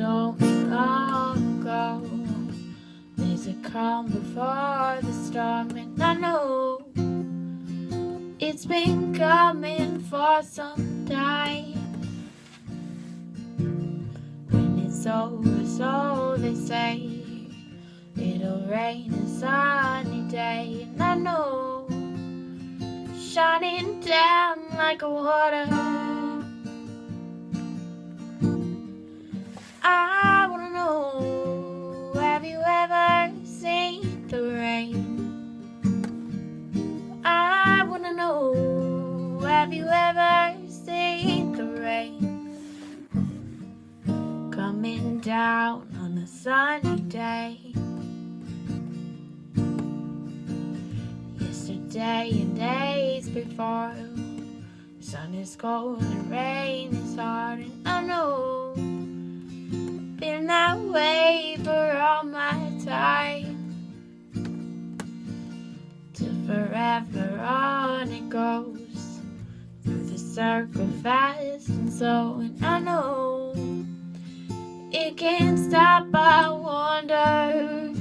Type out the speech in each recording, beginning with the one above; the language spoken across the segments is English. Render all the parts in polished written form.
told me long ago, there's a calm before the storm, and I know it's been coming for some time. When it's over, so they say, it'll rain a sunny day, and I know, shining down like a water. I wanna know, have you ever seen the rain? I wanna know, have you ever seen the rain? Coming down on a sunny day. Yesterday and days before, sun is cold and rain is hard, and I know, been that way for all my time. Till forever on it goes, through the circle fast and slow, and I know it can't stop. I wonder,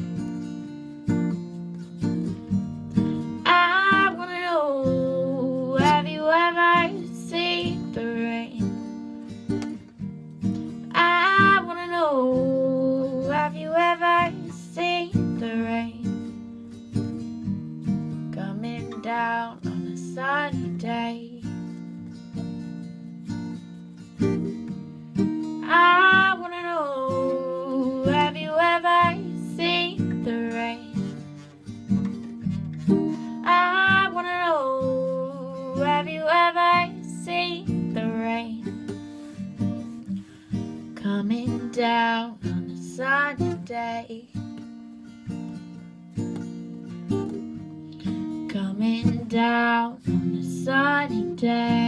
I wanna know, have you ever seen the rain? I wanna know, have you ever seen the rain? Coming down on a sunny day. I wanna know, have you ever seen the rain? I wanna know, have you ever seen the rain? Coming down on a sunny day. Coming down on a sunny day.